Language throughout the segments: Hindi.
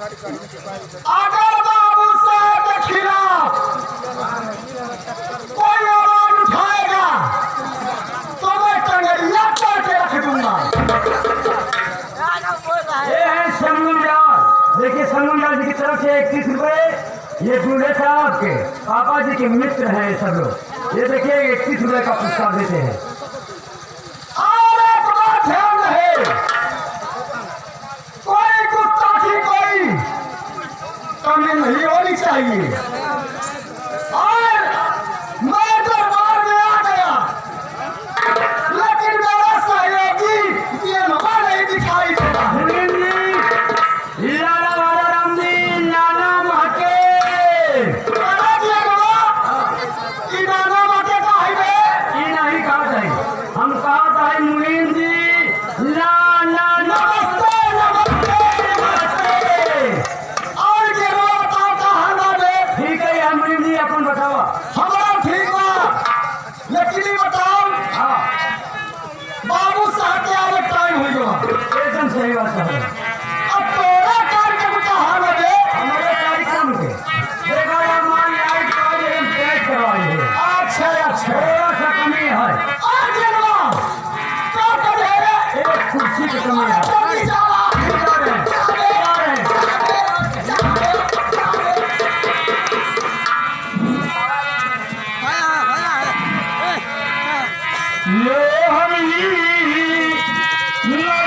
अगर बाबू साहब के खिलाफ कोई आवाज उठाएगा तो मैं टंगड़िया करके रख दूंगा। ये है संगमलाल। देखिए संगमलाल जी की तरफ से 31 रुपए ये दूल्हे साहब के पापा जी के मित्र हैं ये सब लोग। ये देखिए 31 रुपए का पुरस्कार देते हैं। और एक बात ध्यान रहे, कोई गुस्ताखी कोई कमी नहीं होनी चाहिए। और मैं दरबार में आ गया लेकिन मेरा सहयोगी ये मामा नहीं दिखाई देता। लाला वाला राम जी नाना महके नाना महके का है बे? ये नहीं कहा जाए, हम कहा जाए मुनीम जी लाला नमस्ते नमस्ते नमस्ते। और के बताओ कहाँ ना बे? ठीक है यार मुनीम जी अपन बतावा। हमारा ठीक बा, लेकिन ये बताओ हाँ बाबू साहब के आने टाइम हो गया। एकदम सही बात है। अब तोरा कार्यक्रम कहाँ ना बे? हमारे कार्यक्रम के देखा यार मान लाइट का हम पैक करवाए हैं। अच्छा अच्छा। थोड़ा सा कमी है, आज जनवा क्या कर रहे हैं? एक कुर्सी की कमी है। जल्दी जावा। ये हम ही नहीं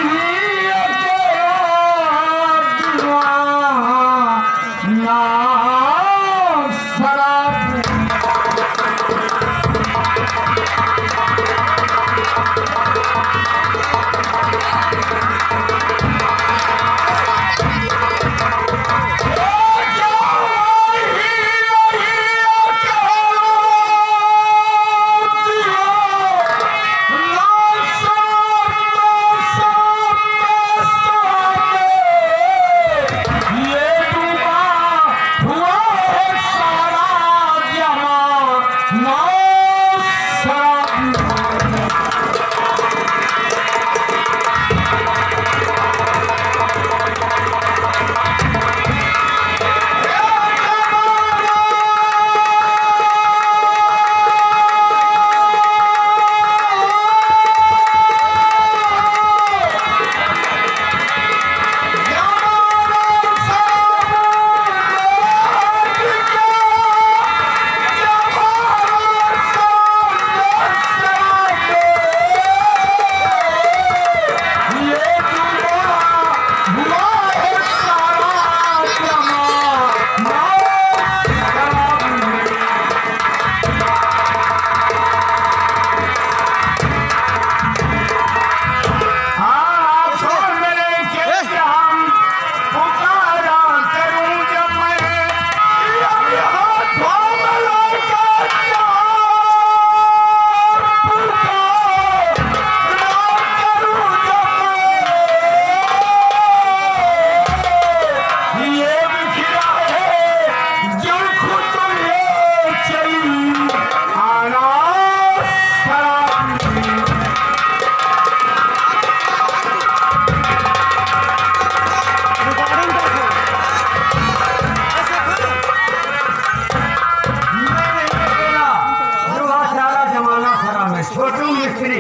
ना शराब छोटू मिस्त्री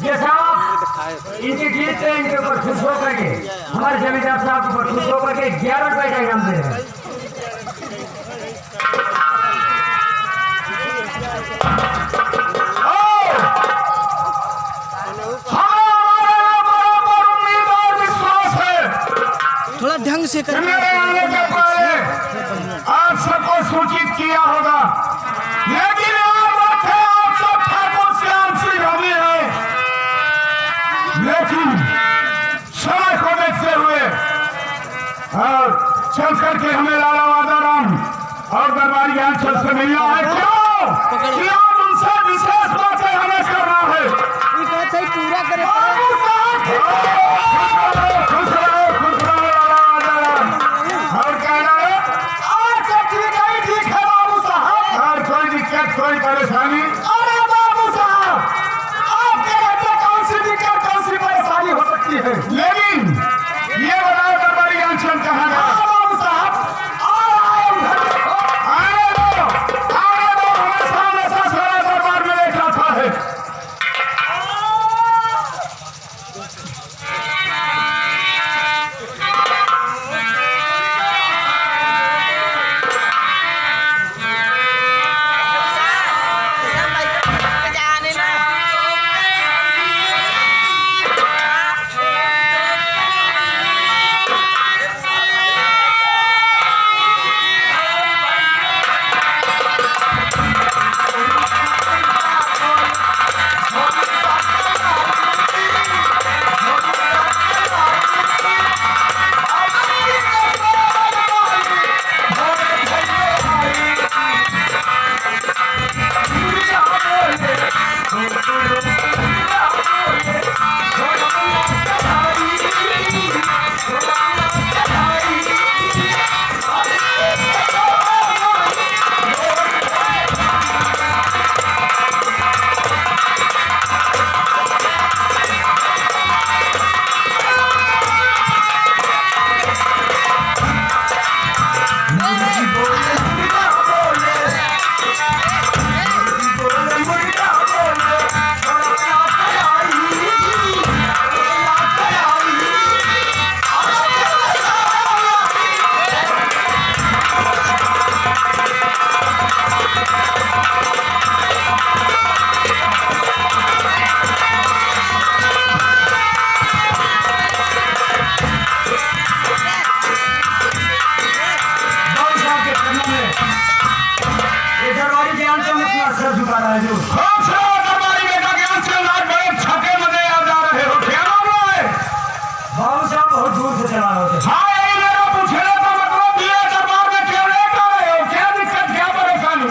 ये साहब इनके गीत है, इनके ऊपर खुश होकर के हमारे जमींदार साहब के ऊपर खुश होकर के 11 रुपए का इनाम दे रहे हैं। थोड़ा ढंग से कर। आप सबको सूचित किया होगा, लेकिन आप सब ठाकुर श्याम सिंह हमें है, लेकिन समय को देखते हुए और चल करके हमें लाला वादाराम और दरबारी अंचल से मिलना है। क्यों उनसे विशेष बातें हमें करना है। पूरा करे कोई परेशानी? अरे बाबू साहब, आपके रहते कौन सी दिक्कत, कौन सी परेशानी हो सकती है? लेकिन ये बताओ दरबारी अंचल कहाँ गया? साहब बहुत दूर से चला रहे थे। हाँ यही मेरा पूछने का मतलब ये दरबार में क्यों लेकर आए हो? क्या दिक्कत, क्या परेशानी?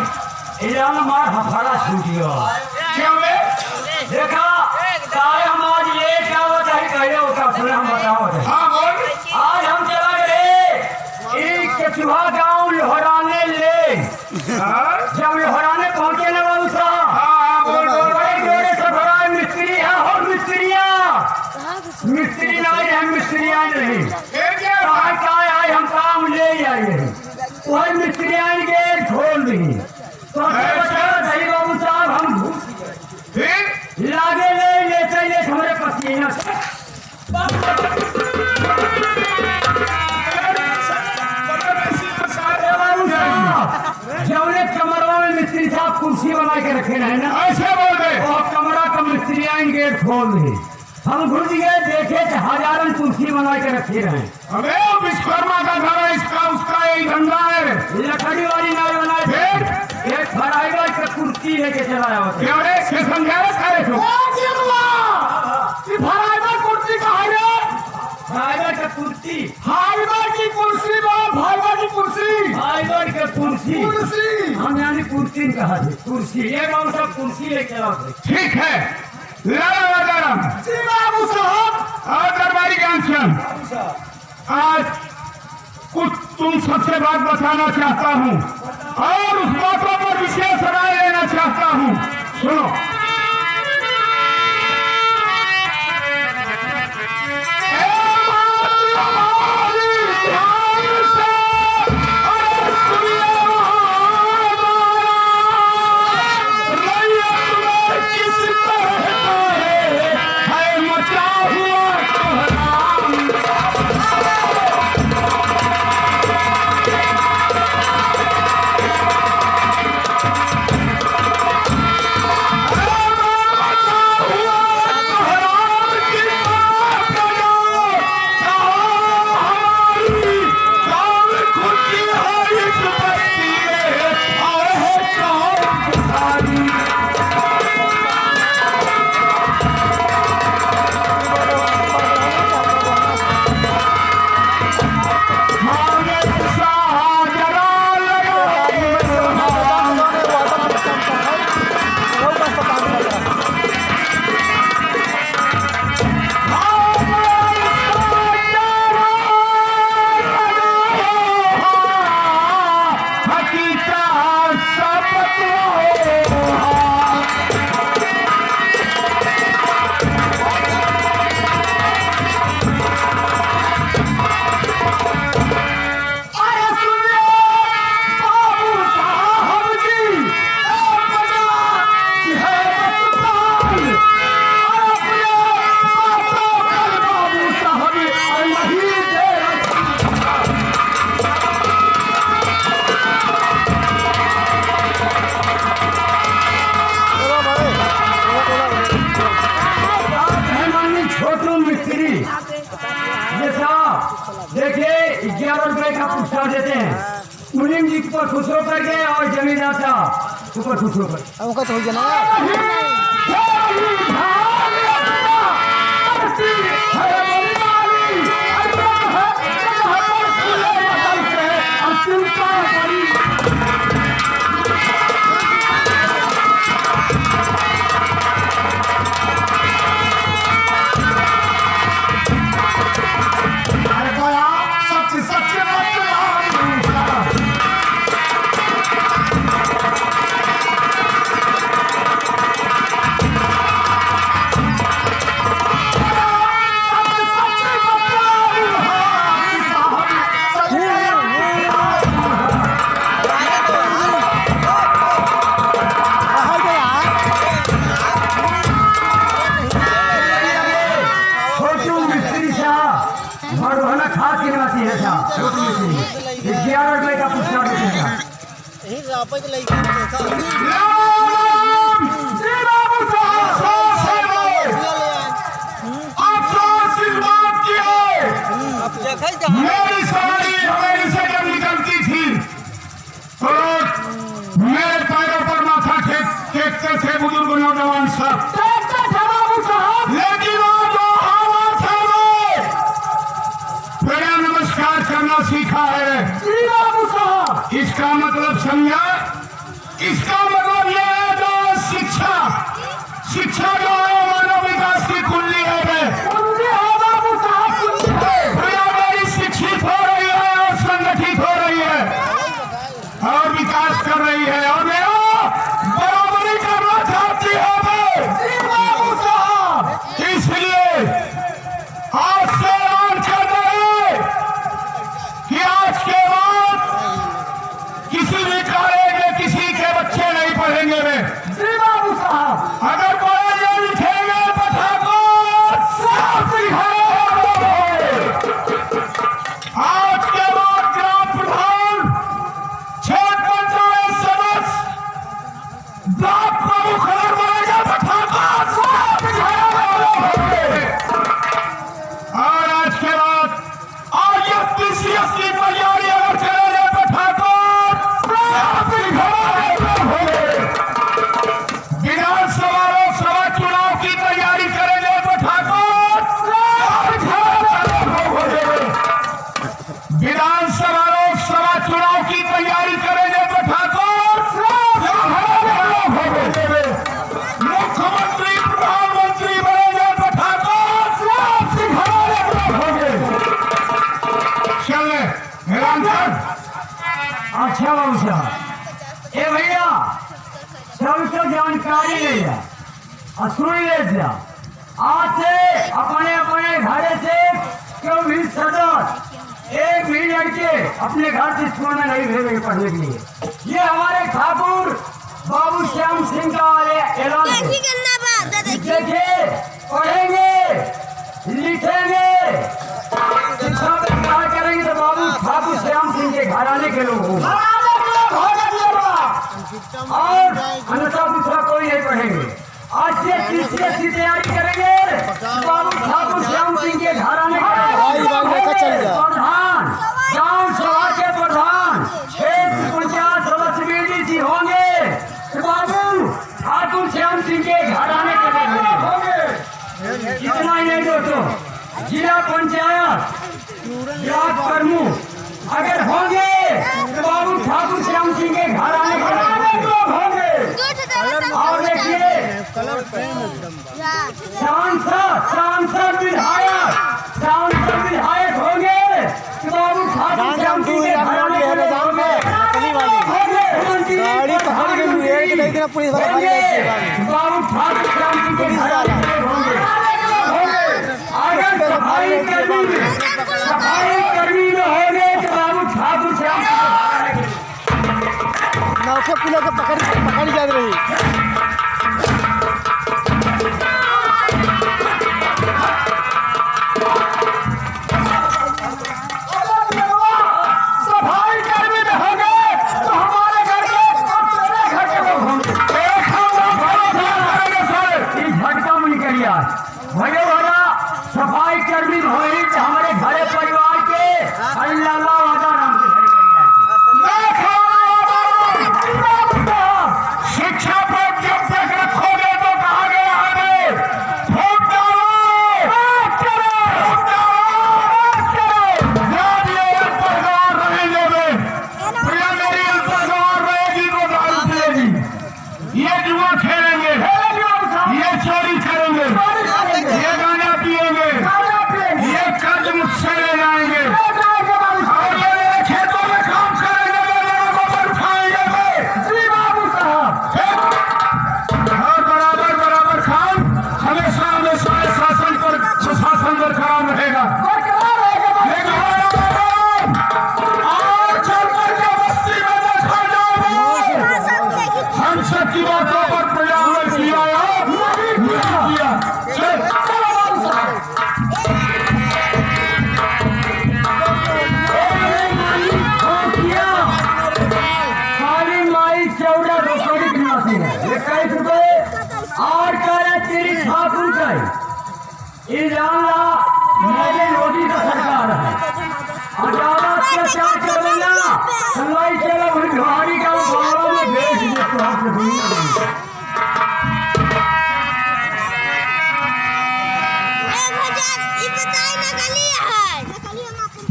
इलाम मार हफाड़ा छूट गया। क्यों बे? देखा तारे हम आज ये क्या होता है कहे होता सुने हम बताओ। हाँ बोल। आज हम चला गए एक कचुहा गाँव लोहराने ले। हाँ जब लोहराने पहुंचे ना बाबू साहब, हाँ बोल बोल। बड़े जोड़े से भरा मिस्त्री है और मिस्त्रियाँ मिस्त्री नहीं है, मिस्त्रियाँ नहीं फिर क्या हुआ? कहा आए हम काम ले आए हैं। वही मिस्त्रियाँ गेट खोल दी तो सही बाबू साहब हम घुस फिर लागे ले हमारे पसीना से जौने कमरों में मिस्त्री साहब कुर्सी बना के रखे रहे ना, ऐसे बोल दे। और कमरा का मिस्त्रियाँ गेट खोल दी। हम घुस गए, देखे तो हजारों कुर्सी बना के रखे रहे। अबे वो विश्वकर्मा का घर है, इसका उसका यही धंधा है। लकड़ी वाली नाई बनाए फिर एक फराइबर का कुर्सी लेके चलाया होता। क्या रे से समझा रे सारे को? फराइबर कुर्सी कहा रे? फाइबर का कुर्सी, फाइबर की कुर्सी फाइबर की कुर्सी, फाइबर का कुर्सी कुर्सी हम यानी कुर्सी कहा थे। कुर्सी ये गाँव सब कुर्सी लेके आओ। ठीक है लाला वादाराम जी बाबू साहब। और दरबारी ज्ञानचंद, आज कुछ तुम सबसे बात बताना चाहता हूँ और उस बातों पर विशेष राय लेना चाहता हूँ। सुनो। देखिए 11 रुपए का पुरस्कार देते हैं मुनीम जी को खुश होकर के और जमींदार साहब ऊपर खुश होकर। हमको तो हो जाना खास गिनवाती है साहब 11 रुपए का पुरस्कार देते हैं। मेरी सवारी हवेली से जब निकलती थी तो मेरे पैरों पर माथा टेकते थे बुजुर्ग नौजवान सब, लेकिन वो जो हालात है बोलना सीखा है। जी बाबू साहब। इसका मतलब समझा? इसका मतलब यह है जो शिक्षा जो है मानव विकास की कुंजी है। कुंजी है बाबू साहब, कुंजी है। दुनिया बड़ी शिक्षित हो रही है और संगठित हो रही है और विकास कर रही है और बराबरी करना चाहती है। जी बाबू साहब। इसलिए आज से ऐलान कर रहे कि आज के बाद किसी भी कॉलेज में किसी के बच्चे नहीं पढ़ेंगे वे। जी बाबू साहब। अगर पढ़ेंगे लिखेंगे पढ़ाको साफ सिखाएंगे। आज के बाद ग्राम प्रधान, क्षेत्र पंचायत सदस्य, ब्लॉक प्रमुख अगर बनेगा पढ़ाको साफ सिखाएंगे। और आज के बाद IFPCS की तैयारी अगर करेंगे पठाकोट साफ सिखाएंगे। विधानसभा लोकसभा चुनाव की तैयारी करेंगे पठाकोट साफ सिखाएंगे। विधानसभा लोकसभा चुनाव की तैयारी करेंगे पठाकोट साफ सिखाएंगे। मुख्यमंत्री प्रधानमंत्री बनेंगे पठाकोट साफ सिखाएंगे। चले ऐलान कर। अच्छा बाबू साहब। ए भैया सबको जानकारी ले जा और सुन ले जा। आज से अपने अपने घर से क्यों भी सदस्य एक भी लड़के अपने घर से स्कूल में नहीं भेजे पढ़ने के लिए। ये हमारे ठाकुर बाबू श्याम सिंह का ऐलान है। देखिए पढ़ेंगे लिखेंगे शिक्षा में क्या करेंगे तो बाबू ठाकुर श्याम सिंह के घराने के लोग होंगे और अन्यथा दूसरा कोई नहीं पढ़ेंगे। आज से TCS की तैयारी करेंगे बाबू ठाकुर श्याम सिंह के घराने के प्रधान, गांव सभा के प्रधान, क्षेत्र पंचायत सदस्य BDC होंगे तो बाबू ठाकुर श्याम सिंह के घराने के लोग होंगे। इतना ही नहीं दोस्तों, जिला पंचायत ब्लॉक प्रमुख अगर होंगे तो बाबू ठाकुर श्याम सिंह के घर आने के लोग होंगे। और देखिए सांसद विधायक होंगे तो बाबू ठाकुर श्याम सिंह के घर आने के लोग होंगे। बाबू ठाकुर श्याम सिंह के घर आने के लोग होंगे। अगर सफाई कर्मी में होंगे तो बाबू ठाकुर श्याम नौके पुलों को पकड़ जा रही। सफाई कर्मी में होंगे तो हमारे घर के लोग होंगे। झटका मुझे करिए भैया भैया सफाई कर्मी होई तो हमारे घरे परिवार के अल्लाह वादा नाम के शिक्षा पर जब तक रखोगे तो कहा गया है वोट अल्परगार रहेंगे वे। भैया मेरी अल्परगार रहेगी तो दारू पिएगी, ये जुआ खेलेंगे, ये चोरी करेंगे, ये गांजा पिएंगे, ये कर्ज मुझसे ले जाएंगे और ये मेरे खेतों में काम करेंगे, मैं लोगों को पर उठाएंगे और बराबर काम हमेशा शासन पर सुशासन बरकरार रहेगा। और चलकर के बस्ती में देखा जाएगा हम सब की बातों पर प्रयास किया नहीं किया। खाली माई 14 रुपये की नाती है 21 रुपये और कह रहे तेरी ठाकुर का मेरे मोदी का सरकार है और ज्यादा अत्याचार चलेगा सुनवाई चलो भिवाड़ी का बाबा में भेज दे तो आपको दुनिया नहीं।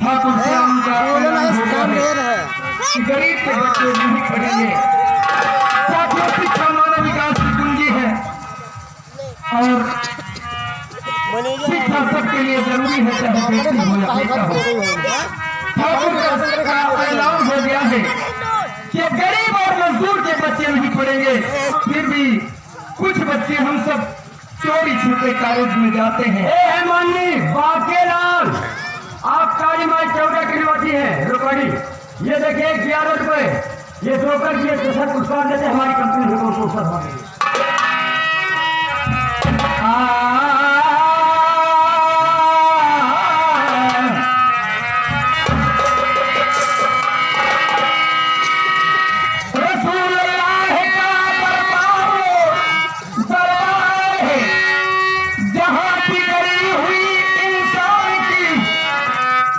ठाकुर श्याम का बोले ना स्थान दे रहा है। कि गरीब के बच्चे नहीं पढ़ेंगे। साथियों, शिक्षा मानव विकास की कुंजी है और शिक्षा सबके लिए जरूरी है, चाहे बेटी हो या बेटा हो। ठाकुर का ऐलान हो गया है कि गरीब और मजदूर के बच्चे नहीं पढ़ेंगे, फिर भी कुछ बच्चे हम सब चोरी छुपे कॉलेज में जाते हैं। ए माननी बाकेलाल, आप काली माई चौदह की निवासी है रुपड़ी। ये देखिए 11 रुपए ये ब्रोकर की दशक पुरस्कार देते हमारी कंपनी को पुरस्कार मांगेगी।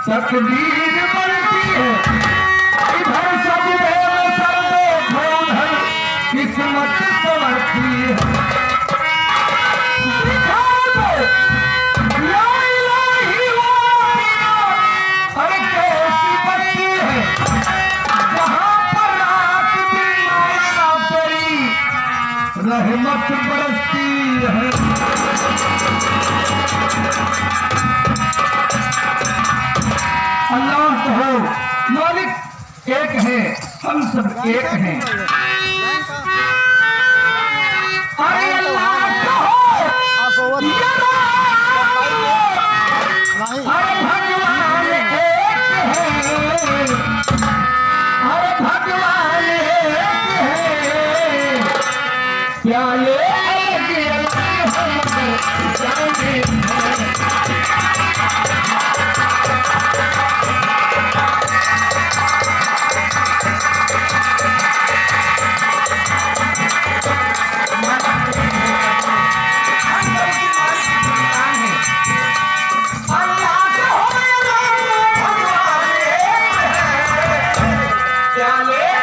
तकदीर बनती है इधर सजदे में सर देखो उधर किस्मत संवरती है। ला इलाही वाह, अरे कैसी बत्ती है जहाँ पर रात दिन माया तेरी रहमत बरसती है। अल्लाह कहो मालिक एक है, हम सब एक हैं। अरे अल्लाह कहो अरे भगवान एक है, अरे भगवान एक है। क्या ये अलग अलग हम जाने हैं।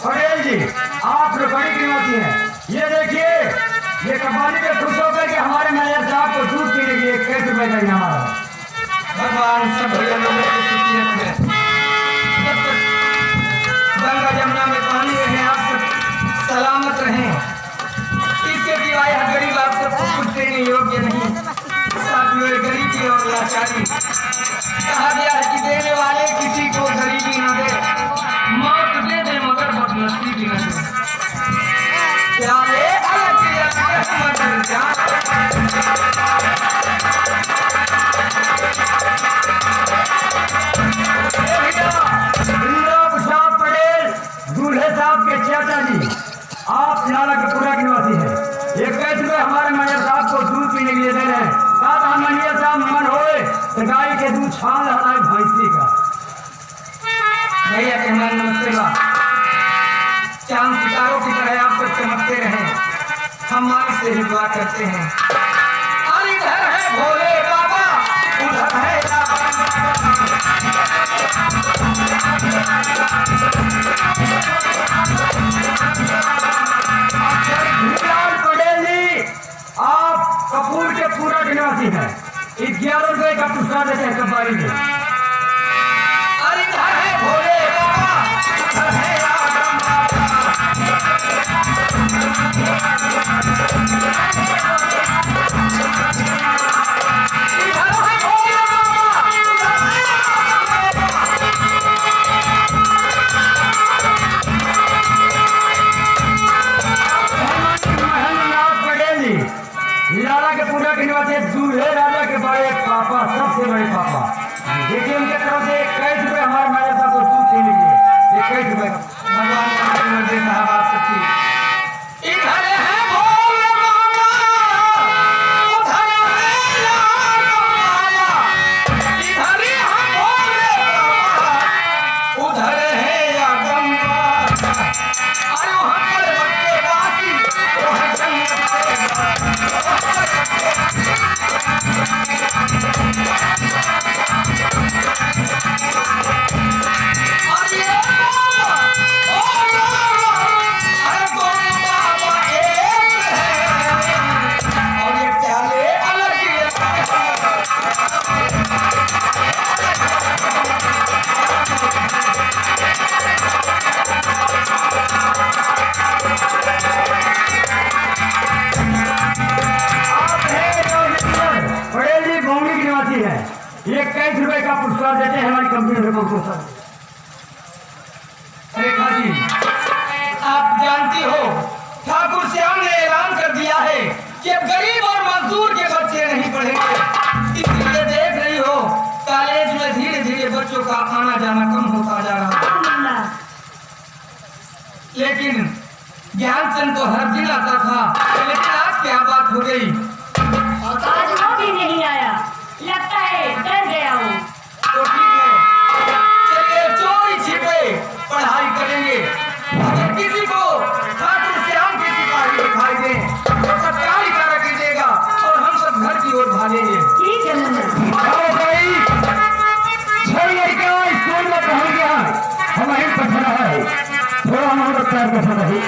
पटेल जी आप रुपड़ी की निवासी हैं। ये देखिए ये कबाड़ी पे खुश होकर के हमारे मैनेजर साहब को दूध पीने के लिए 1 रुपए का इनाम आ रहा है। भगवान सब भैया लोगों की सुखियत में जब तक गंगा जमुना में पानी रहे आप सब सलामत रहें। इसके सिवाय हर गरीब आप सबको कुछ देने योग्य नहीं। साथियों गरीबी और लाचारी कहा गया है कि देने वाले किसी को गरीबी न दे, मौत दे दे मगर बदनसीबी न दे। क्या ले पटेल दूल्हे साहब के चाचा जी आप नाला के पूरा के निवासी हैं। ये 1 रुपए हमारे मैनेजर साहब को दूध पीने के लिए दे रहे हैं। साथ हम मैनेजर साहब मन होए तो गाय के दूध छान रहा है भैंसी का। भैया के मन नमस्ते बा। चांद सितारों की तरह आप सब चमकते रहें, हम मालिक से ही दुआ करते हैं। और इधर है भोले बाबा, उधर है रेखा जी, आप जानती हो ठाकुर श्याम ने ऐलान कर दिया है कि अब गरीब और मजदूर के बच्चे नहीं पढ़ेंगे। इसलिए देख रही हो कॉलेज में धीरे धीरे बच्चों का आना जाना कम होता जा रहा है। लेकिन ज्ञानचंद तो हर दिन आता था, लेकिन आज क्या बात हो गई? आज वो भी नहीं आया, लगता है डर गया हूँ। तो ठीक है, चलिए चोरी छिपे पढ़ाई करेंगे। अगर किसी को ठाकुर श्याम की सिपाही दिखाई दे तो तत्काल इशारा कीजिएगा और हम सब घर की ओर भागेंगे। ठीक है नन्ना। आओ भाई, छह लड़का स्कूल में पहुंच गया, हम यहीं पर खड़ा है, थोड़ा हम लोग पैर में खड़ा है।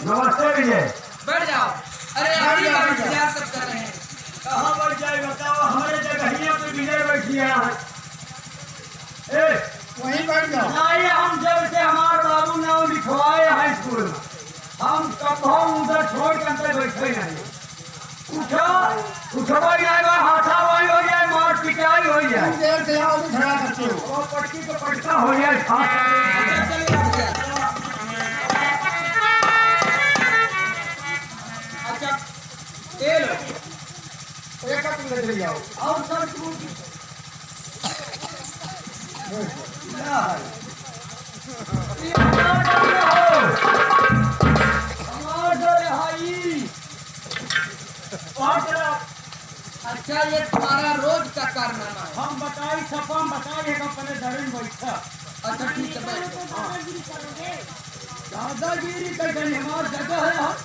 नमस्ते विजय। बैठ जाओ। अरे अभी क्या सब कर रहे हैं? कहाँ बढ़ जाए बताओ, हमारे जगहिया पे विजय बैठिया है। वहीं बैठ जाओ। नहीं, हम जब से हमारे बाबू नाम लिखवाए हाई स्कूल में, हम कभी उधर छोड़ के अंदर बैठे नहीं। उठवा जाएगा, हाथापाई हो जाए, मार पिटाई हो जाए, देर से आओ तो झगड़ा करते हो। वो पटकी को पटका हो जाए। अच्छा ये लो। एक का तुम ले जाओ। और सर तू अच्छा ये तुम्हारा रोज का कारनामा है? हम बताई सपा बताइए अपने धरे में बैठा। अच्छा ठीक है बैठो। दादागिरी का हमार जगह है। हम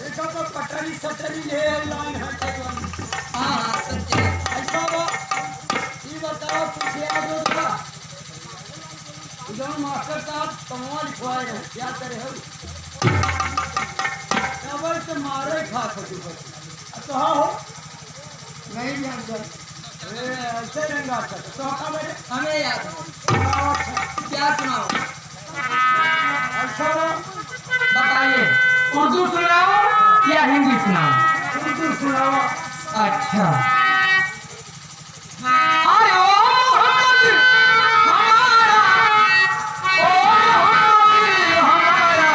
एक तो पटरी सटरी ले लाइन है केवल। हाँ हाँ सच है। ऐसा वो ये बताओ कुछ याद होगा? जो मास्टर साहब तमाम लिखवाए हैं, क्या करे हो? डबल से मारे खा सकते हो। तो हाँ हो नहीं ध्यान से। ऐसे रंगा सकते तो हाँ मेरे हमें याद है। क्या सुनाओ? अच्छा बताइए, उर्दू सुनाओ या हिंदी सुनाओ? उर्दू सुनाओ। अच्छा अरे ओ मोहम्मद हमारा, ओ मोहम्मद हमारा,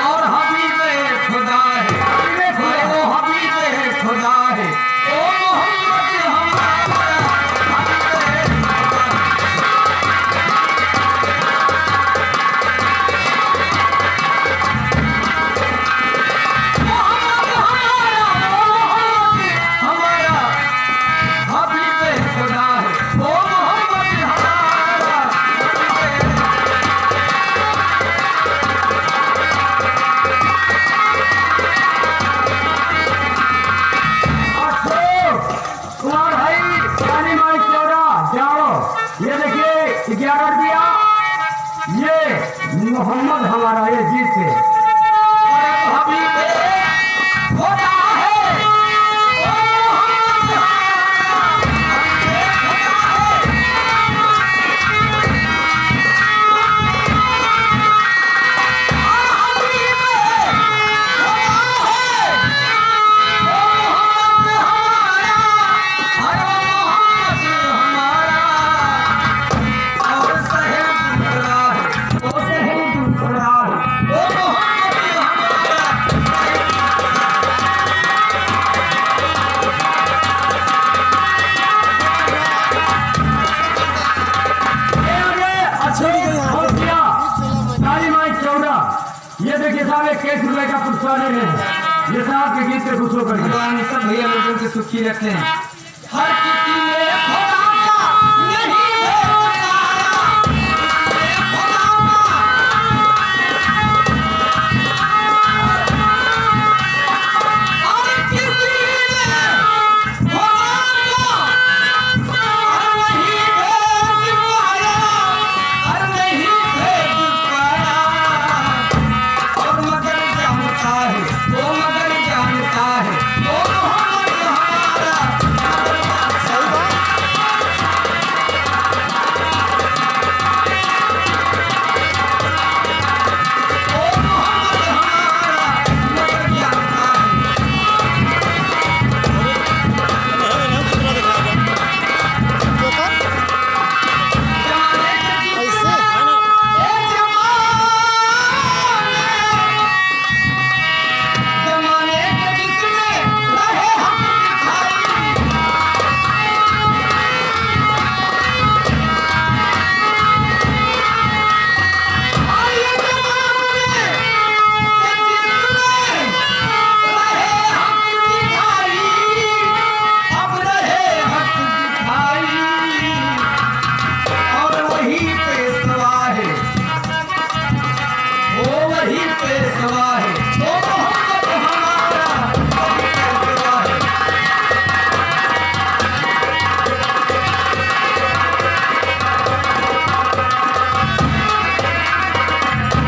और हबीबे खुदा है, अरे वो हबीबे खुदा है, ओ मोहम्मद हमारा, हबीबे खुदा है। मोहम्मद हमारा, ओ मोहम्मद हमारा, साहब 21 रुपए का पुरस्कार दे रहे हैं। ये साहब के गीत पे खुश होकर भगवान सब भैया लोगों के सुखी रखें। हर किसी ने खुदा का नहीं भेजा, हर किसी ने खुदा का नहीं भेज पाया, हर नहीं भेज पाया। और मगर जानता है, वो मगर जानता है, वो मोहम्मद हमारा। सही बात। वो मोहम्मद हमारा मगर जानता है। जमाने के जमाने के जिसमें रहे हम दिखाई, आइए जमाने के जिसमें रहे हम दिखाई, अब रहे हक दिखाई। और वही पेशवा है, वो वही पेशवा है, वो मोहम्मद हमारा वही पेशवा है।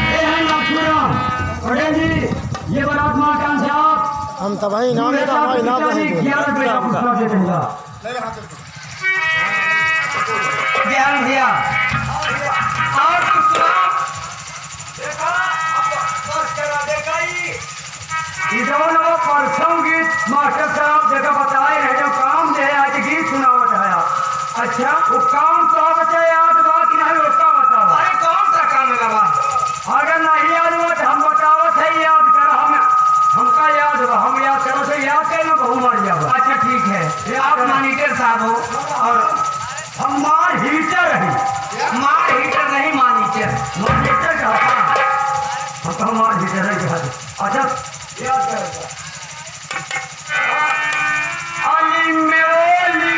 ये है नाथुराम पटेल जी। ये बारात माकान साहब हम तबाही नाम है, हमारे नाम है। 11 रुपए का पुरस्कार देते हैं। ज्ञान भैया और दूसरा ये जो लोग परसों गीत मास्टर साहब जगह बताए हैं, जो काम दे आज गीत सुनावट है। अच्छा वो काम तो बचे याद बात नहीं, उसका बताओ। अरे कौन सा काम है बाबा? अगर नहीं याद हुआ तो हम बतावत है, याद कर हमका याद हुआ, हम याद करो तो याद कर बहु मर जाओ। अच्छा ठीक है, ये आप मॉनिटर साहब हो और हम मार हीटर है, मार हीटर नहीं मॉनिटर। मॉनिटर कहता हम तो मार हीटर है कहते। अच्छा याद कर अली मेरी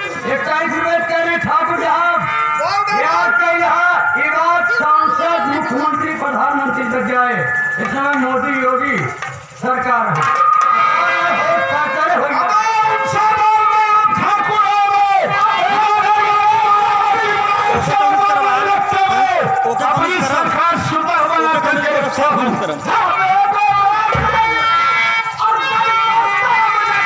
21 रुपए कह रहे ठाकुर साहब। याद कर यहाँ ये बात सांसद, मुख्यमंत्री, प्रधानमंत्री तक जाए। इस समय मोदी योगी सरकार है। अपनी सरकार शुदा हुआ करके